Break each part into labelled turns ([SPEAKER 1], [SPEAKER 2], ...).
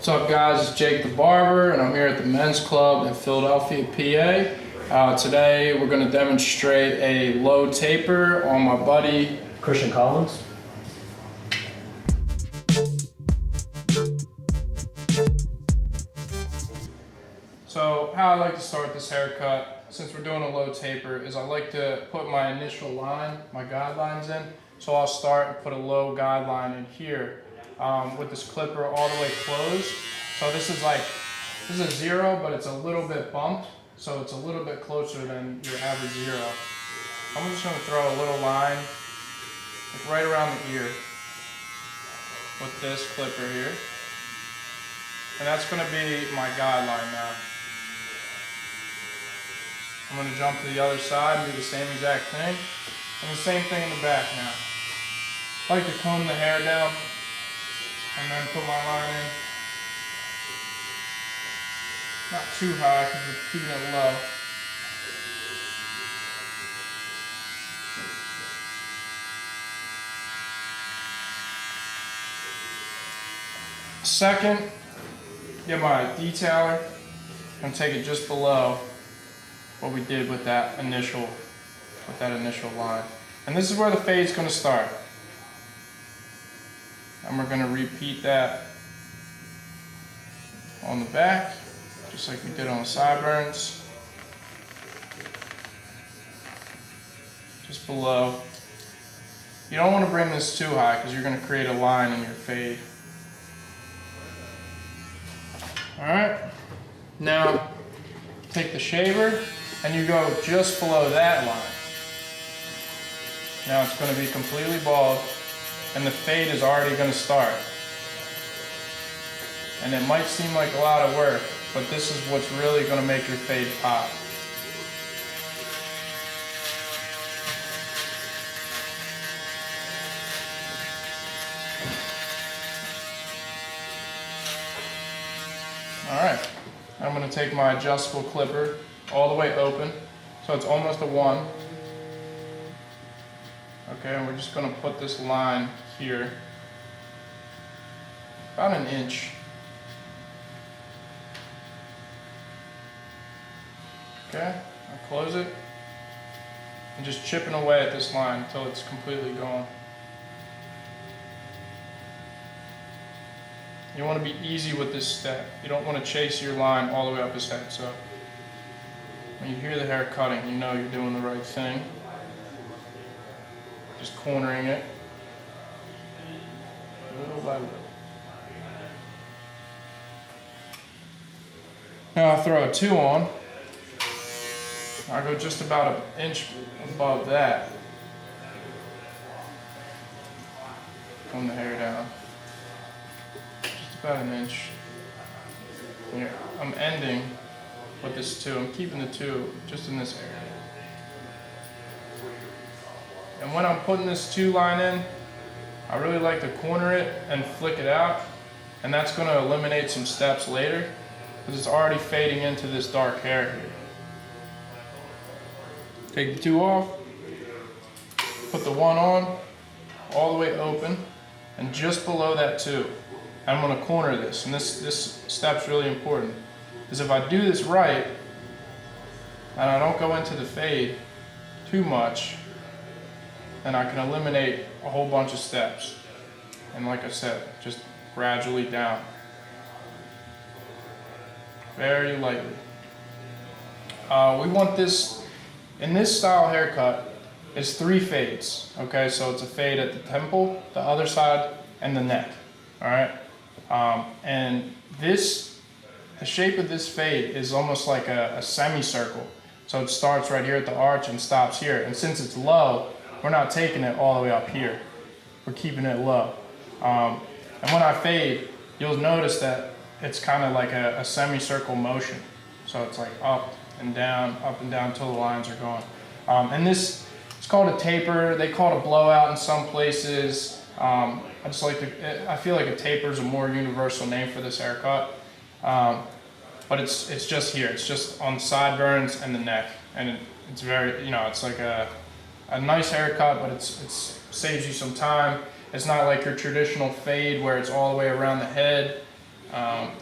[SPEAKER 1] What's up guys, it's Jake the Barber and I'm here at the men's club in Philadelphia, PA. Today we're going to demonstrate a low taper on my buddy
[SPEAKER 2] Christian Collins.
[SPEAKER 1] So how I like to start this haircut, since we're doing a low taper, is I like to put my initial line, my guidelines in. So I'll start and put a low guideline in here with this clipper all the way closed. So this is a zero, but it's a little bit bumped. So it's a little bit closer than your average zero. I'm just gonna throw a little line like right around the ear with this clipper here. And that's gonna be my guideline now. I'm going to jump to the other side and do the same exact thing. And the same thing in the back now. I like to comb the hair down and then put my line in. Not too high because we're keeping it low. Second, get my detailer and take it just below what we did with that initial line. And this is where the fade's going to start. And we're going to repeat that on the back, just like we did on the sideburns. Just below. You don't want to bring this too high because you're going to create a line in your fade. Alright, now take the shaver and you go just below that line. Now it's going to be completely bald and the fade is already going to start. And it might seem like a lot of work, but this is what's really going to make your fade pop. Alright, I'm going to take my adjustable clipper all the way open, so it's almost a 1. Okay, and we're just going to put this line here, about an inch. Okay, I'll close it, and just chipping away at this line until it's completely gone. You want to be easy with this step. You don't want to chase your line all the way up his head. So when you hear the hair cutting, you know you're doing the right thing. Just cornering it little by little. Now I'll throw a 2 on. I'll go just about an inch above that. Comb the hair down. About an inch. Here, I'm ending with this 2. I'm keeping the 2 just in this area. And when I'm putting this 2 line in, I really like to corner it and flick it out. And that's going to eliminate some steps later because it's already fading into this dark hair here. Take the 2 off, put the 1 on, all the way open, and just below that 2. I'm going to corner this, and this step's really important, is if I do this right, and I don't go into the fade too much, then I can eliminate a whole bunch of steps. And like I said, just gradually down. Very lightly. We want this, in this style haircut, is 3 fades. Okay, so it's a fade at the temple, the other side, and the neck. Alright? And the shape of this fade is almost like a semicircle. So it starts right here at the arch and stops here. And since it's low, we're not taking it all the way up here. We're keeping it low. And when I fade, you'll notice that it's kind of like a semicircle motion. So it's like up and down until the lines are gone. And this, it's called a taper. They call it a blowout in some places. I feel like a taper is a more universal name for this haircut, but it's just here. It's just on the sideburns and the neck, and it's very, it's like a nice haircut, but it saves you some time. It's not like your traditional fade where it's all the way around the head.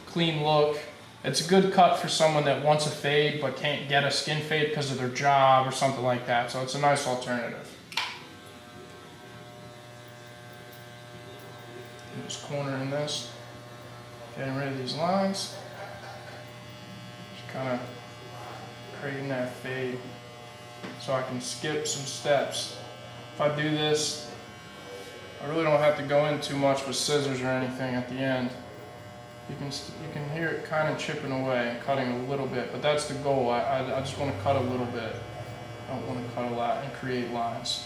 [SPEAKER 1] clean look. It's a good cut for someone that wants a fade but can't get a skin fade because of their job or something like that. So it's a nice alternative. I'm just cornering this, getting rid of these lines. Just kind of creating that fade so I can skip some steps. If I do this, I really don't have to go in too much with scissors or anything at the end. You can hear it kind of chipping away and cutting a little bit, but that's the goal. I just want to cut a little bit. I don't want to cut a lot and create lines.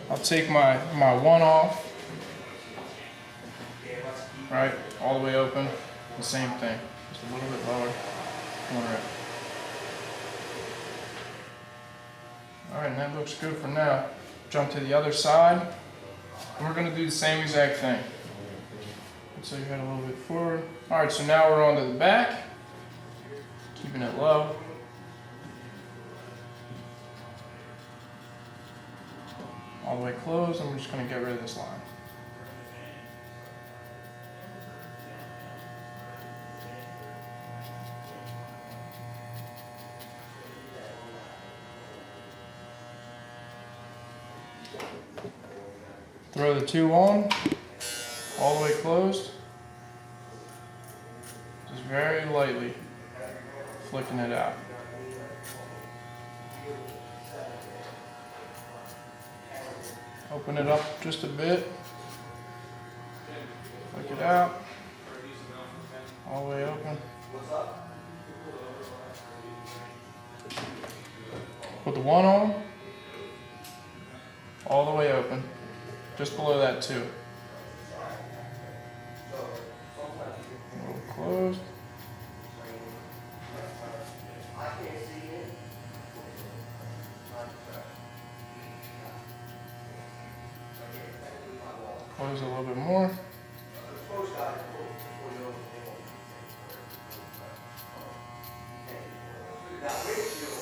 [SPEAKER 1] I'll take my one off, right, all the way open. The same thing, just a little bit lower. Corner it. All right, and that looks good for now. Jump to the other side, and we're going to do the same exact thing. So you head a little bit forward. All right, so now we're on to the back, keeping it low. All the way closed, and we're just going to get rid of this line. Throw the two on, all the way closed. Just very lightly flicking it out. Open it up just a bit. Flick it out. All the way open. Put the one on. All the way open. Just below that too. A little closed. Close a little bit more.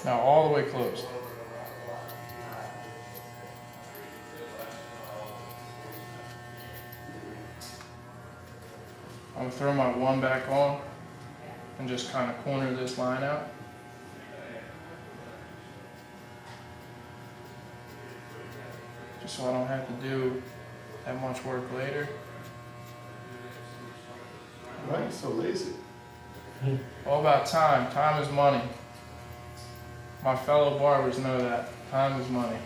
[SPEAKER 1] Now all the way closed. I'm going to throw my one back on and just kind of corner this line out. Just so I don't have to do that much work later.
[SPEAKER 2] Why are you so lazy?
[SPEAKER 1] All about time. Time is money. My fellow barbers know that. Time is money.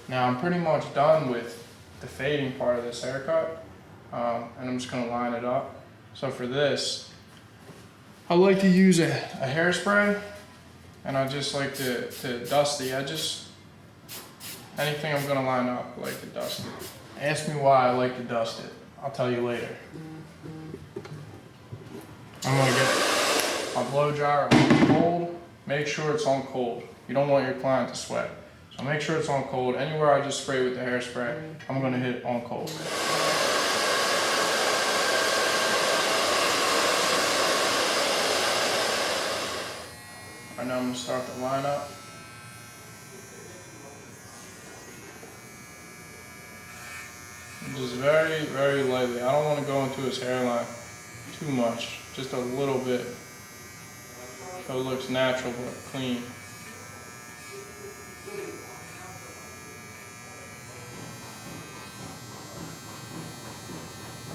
[SPEAKER 1] Now I'm pretty much done with the fading part of this haircut. And I'm just going to line it up. So for this, I like to use a hairspray, and I just like to dust the edges. Anything I'm going to line up, I like to dust it. Ask me why I like to dust it. I'll tell you later. I'm going to get my blow dryer on cold. Make sure it's on cold. You don't want your client to sweat. So make sure it's on cold. Anywhere I just spray with the hairspray, I'm going to hit on cold. Right now I'm going to start the line up. Just very, very lightly. I don't want to go into his hairline too much. Just a little bit. So it looks natural but clean.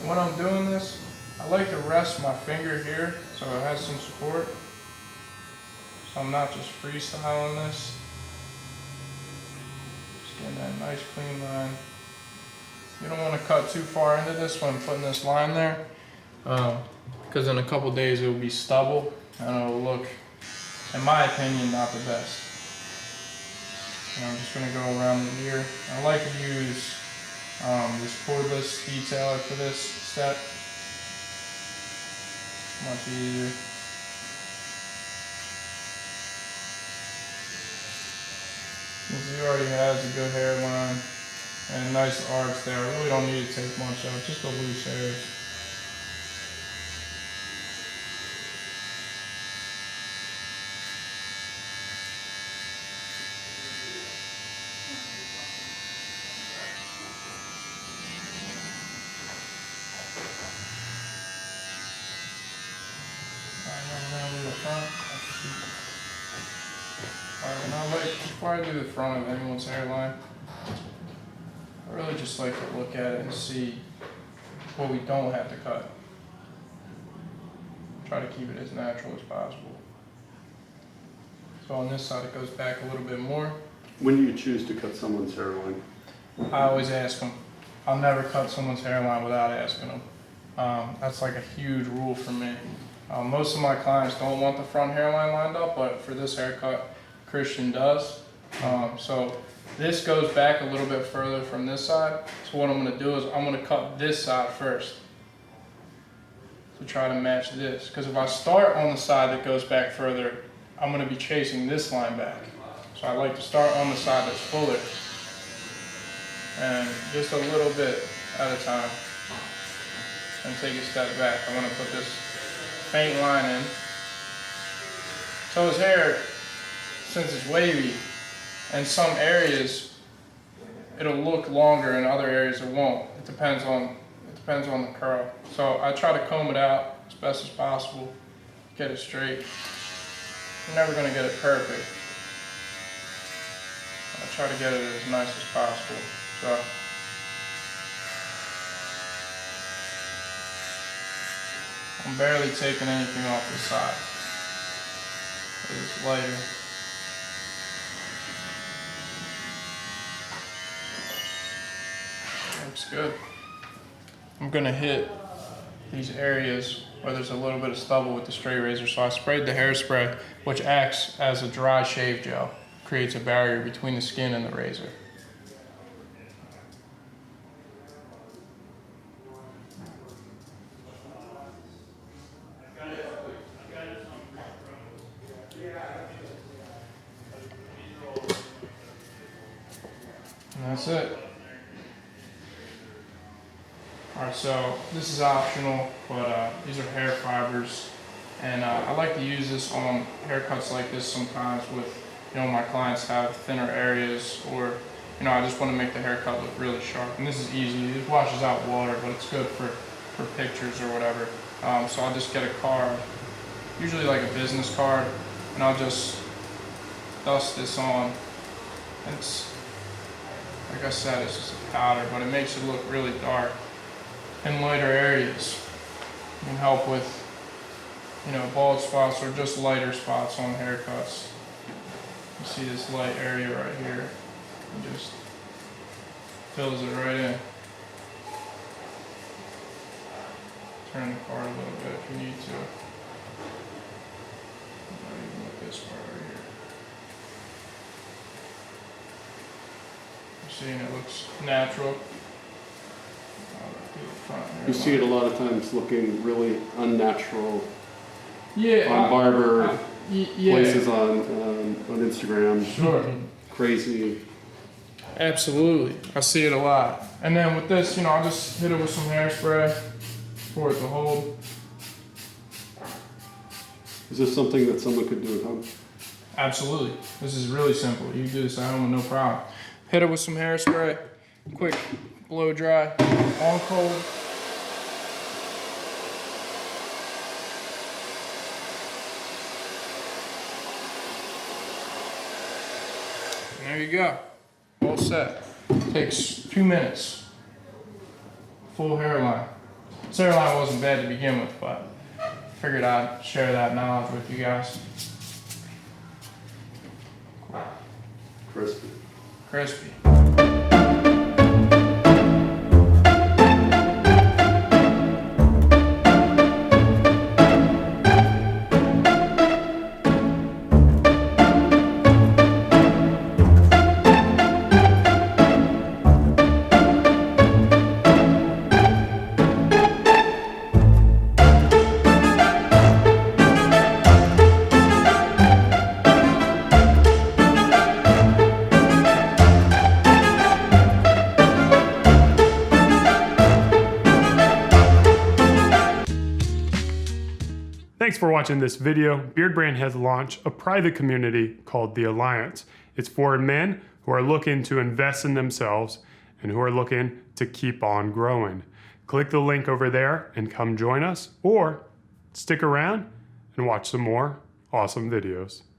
[SPEAKER 1] When I'm doing this, I like to rest my finger here so it has some support. So I'm not just freestyling this. Just getting that nice clean line. You don't want to cut too far into this when I'm putting this line there, because in a couple days it will be stubble and it will look, in my opinion, not the best. And I'm just going to go around the ear. I like to use this cordless detailer for this step. Much easier. Since he already has a good hairline and a nice arch there, I really don't need to take much out, just the loose hairs. front. Alright, before I do the front of anyone's hairline, I really just like to look at it and see what we don't have to cut. Try to keep it as natural as possible. So on this side it goes back a little bit more.
[SPEAKER 2] When do you choose to cut someone's hairline?
[SPEAKER 1] I always ask them. I'll never cut someone's hairline without asking them. That's like a huge rule for me. Most of my clients don't want the front hairline lined up, but for this haircut, Christian does. So this goes back a little bit further from this side. So what I'm gonna do is I'm gonna cut this side first to try to match this. Because if I start on the side that goes back further, I'm gonna be chasing this line back. So I like to start on the side that's fuller. And just a little bit at a time. And take a step back. I'm gonna put this faint line in. So his hair, since it's wavy, in some areas it'll look longer, in other areas it won't. It depends on the curl. So I try to comb it out as best as possible, get it straight. You're never gonna get it perfect. I try to get it as nice as possible. So I'm barely taking anything off the side. It's lighter. Looks good. I'm gonna hit these areas where there's a little bit of stubble with the straight razor. So I sprayed the hairspray, which acts as a dry shave gel. Creates a barrier between the skin and the razor. And that's it. Alright, so this is optional, but these are hair fibers. And I like to use this on haircuts like this sometimes with, my clients have thinner areas, or, I just want to make the haircut look really sharp. And this is easy. It washes out water, but it's good for pictures or whatever. So I'll just get a card, usually like a business card, and I'll just dust this on. And it's, like I said, it's just a powder, but it makes it look really dark in lighter areas. It can help with, bald spots or just lighter spots on haircuts. You see this light area right here. It just fills it right in. Turn the card a little bit if you need to. Not even with this part right here. You're seeing it looks natural.
[SPEAKER 2] You see it a lot of times looking really unnatural.
[SPEAKER 1] Yeah.
[SPEAKER 2] On barber
[SPEAKER 1] yeah.
[SPEAKER 2] places on Instagram.
[SPEAKER 1] Sure.
[SPEAKER 2] Crazy.
[SPEAKER 1] Absolutely. I see it a lot. And then with this, I'll just hit it with some hairspray for it to hold.
[SPEAKER 2] Is this something that someone could do at home?
[SPEAKER 1] Absolutely. This is really simple. You can do this at home with no problem. Hit it with some hairspray, quick blow dry, on cold. And there you go. All set. Takes 2 minutes. Full hairline. This hairline wasn't bad to begin with, but figured I'd share that knowledge with you guys.
[SPEAKER 2] Crispy.
[SPEAKER 1] Crispy.
[SPEAKER 3] Thanks for watching this video. Beardbrand has launched a private community called The Alliance. It's for men who are looking to invest in themselves and who are looking to keep on growing. Click the link over there and come join us, or stick around and watch some more awesome videos.